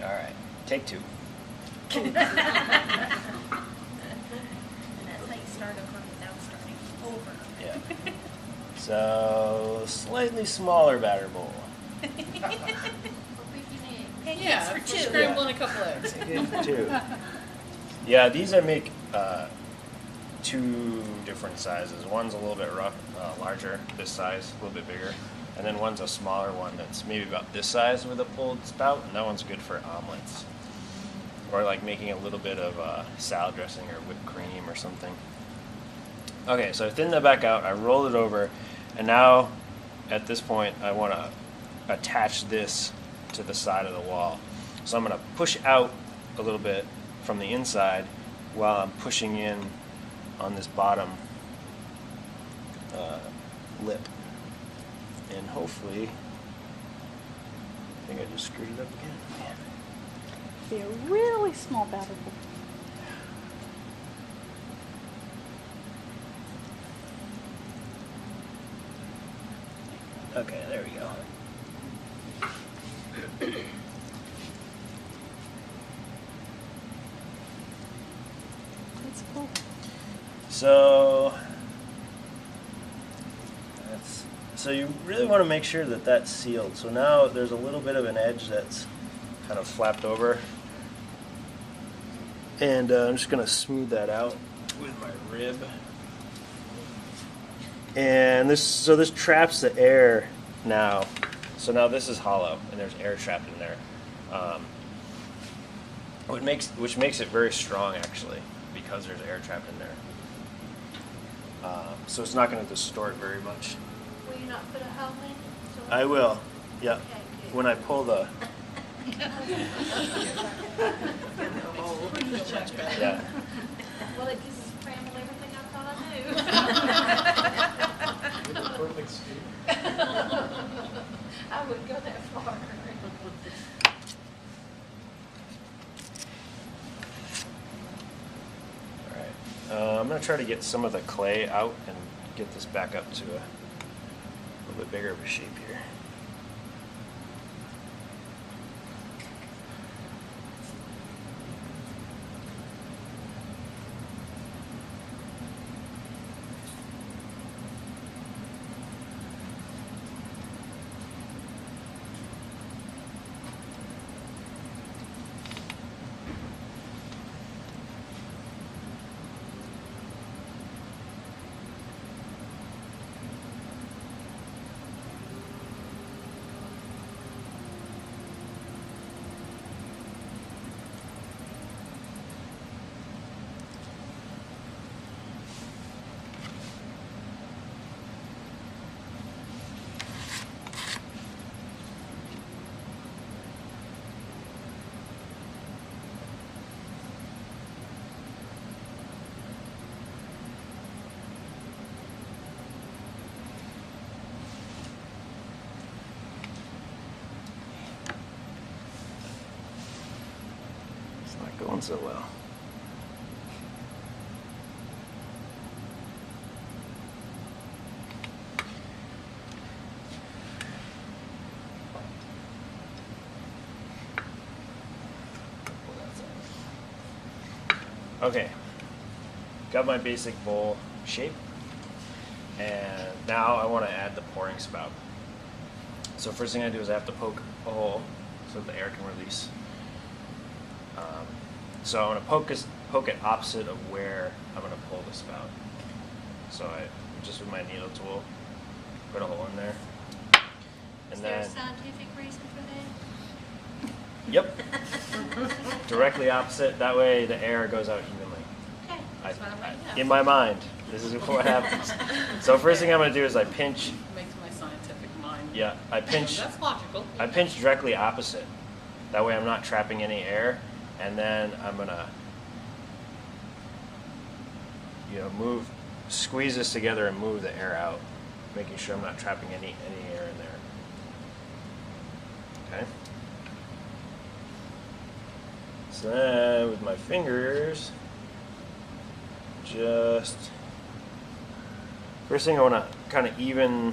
All right, take 2. And that's how you start over without starting over. Yeah. So slightly smaller batter bowl. Pancakes for 2. Scrambling a couple eggs. Pancakes for 2. Yeah, these I make 2 different sizes. One's a little bit larger, this size, a little bit bigger. And then one's a smaller one that's maybe about this size with a pulled spout, and that one's good for omelets. Or like making a little bit of salad dressing or whipped cream or something. Okay, so I thin that back out, I roll it over, and now at this point I want to attach this to the side of the wall. So I'm going to push out a little bit from the inside while I'm pushing in on this bottom lip. And hopefully, I think I just screwed it up again. Man. Be a really small batter bowl. Okay, there we go. That's cool. So you really want to make sure that that's sealed. So now there's a little bit of an edge that's kind of flapped over. And I'm just going to smooth that out with my rib. And this traps the air now. So now this is hollow, and there's air trapped in there, which makes it very strong actually, because there's air trapped in there. So it's not going to distort very much. Will you not put a hole in? I will. Yeah. Okay, good. When I pull the. Yeah. Well, it just scrambled everything I thought I knew. Perfect scoop. I wouldn't go that far. All right. I'm going to try to get some of the clay out and get this back up to a little bit bigger of a shape here. Going so well. Okay, got my basic bowl shape, and now I want to add the pouring spout. So first thing I do is I have to poke a hole so the air can release. So I'm going to poke it opposite of where I'm going to pull the spout. So I, just with my needle tool, put a hole in there. And Is there a scientific reason for that? Yep. Directly opposite. That way the air goes out evenly. Okay, that's what I want to know. In my mind, this is what happens. So first thing I'm going to do is I pinch. Makes my scientific mind. Yeah, I pinch. That's logical. I pinch directly opposite. That way I'm not trapping any air. And then I'm gonna, squeeze this together and move the air out, making sure I'm not trapping any air in there. Okay. So then with my fingers, first thing I want to kind of even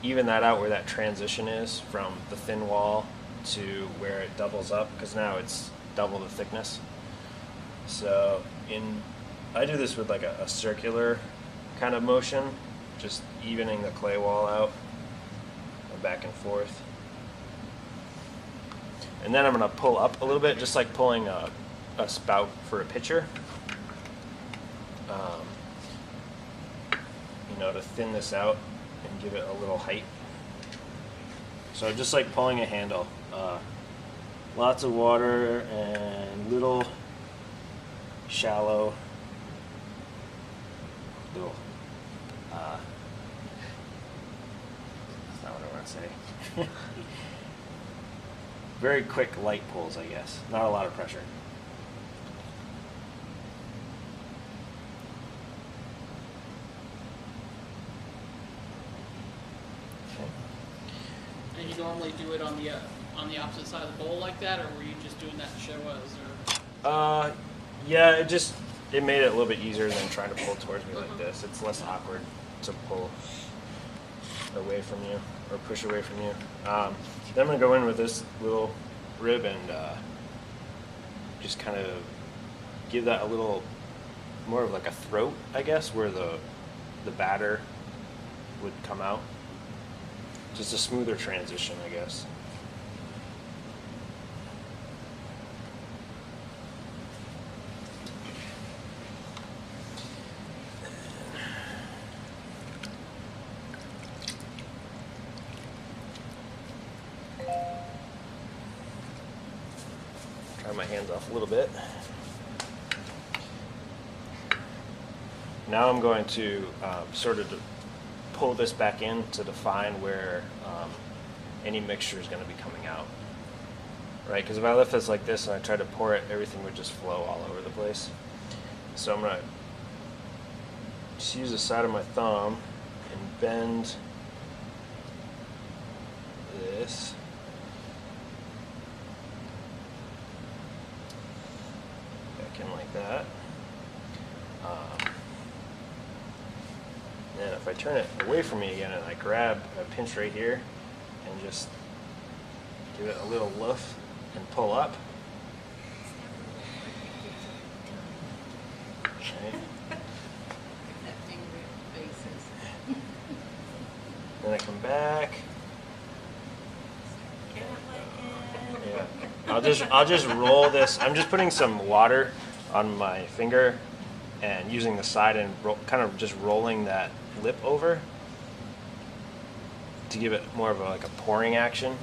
that out where that transition is from the thin wall to where it doubles up, because now it's double the thickness. So I do this with like a circular kind of motion, just evening the clay wall out and back and forth. And then I'm going to pull up a little bit, just like pulling a spout for a pitcher. You know, to thin this out and give it a little height. So just like pulling a handle. Lots of water and little shallow little that's not what I want to say. Very quick light pulls, I guess. Not a lot of pressure. And you normally do it on the opposite side of the bowl like that, or were you just doing that to show us? Or Yeah, it made it a little bit easier than trying to pull towards me like this. It's less awkward to pull away from you or push away from you. Then I'm gonna go in with this little rib and just kind of give that a little more of like a throat, I guess, where the batter would come out. Just a smoother transition, I guess. Try my hands off a little bit. Now I'm going to sort of pull this back in to define where any mixture is going to be coming out. Right? Because if I left this like this and I try to pour it, everything would just flow all over the place. So I'm going to just use the side of my thumb and bend this. Back in like that. And if I turn it away from me again and I grab a pinch right here and just give it a little lift and pull up. Okay. that finger faces. Then I come back. Yeah. I'll just roll this. I'm just putting some water on my finger and using the side and kind of just rolling that lip over to give it more of like a pouring action.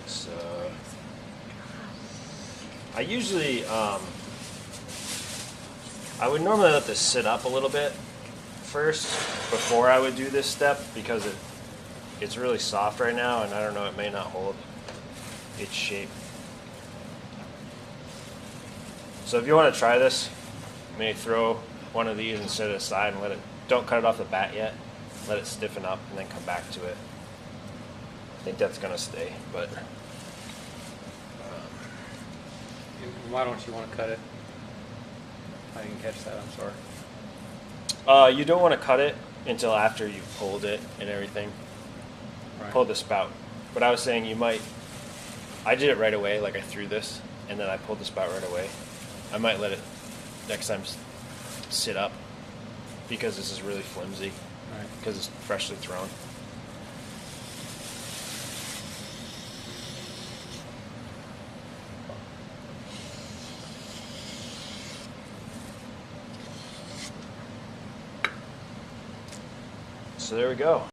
So I usually I would normally let this sit up a little bit first before I would do this step, because it's really soft right now and I don't know, it may not hold its shape. So if you want to try this, you may throw one of these and set it aside and don't cut it off the bat yet. Let it stiffen up and then come back to it. I think that's going to stay, but Why don't you want to cut it? I didn't catch that, I'm sorry. you don't want to cut it until after you've pulled it and everything. Right. Pull the spout. But I was saying I did it right away, like I threw this and then I pulled the spout right away. I might let it next time sit up because this is really flimsy, Right. because it's freshly thrown. So there we go.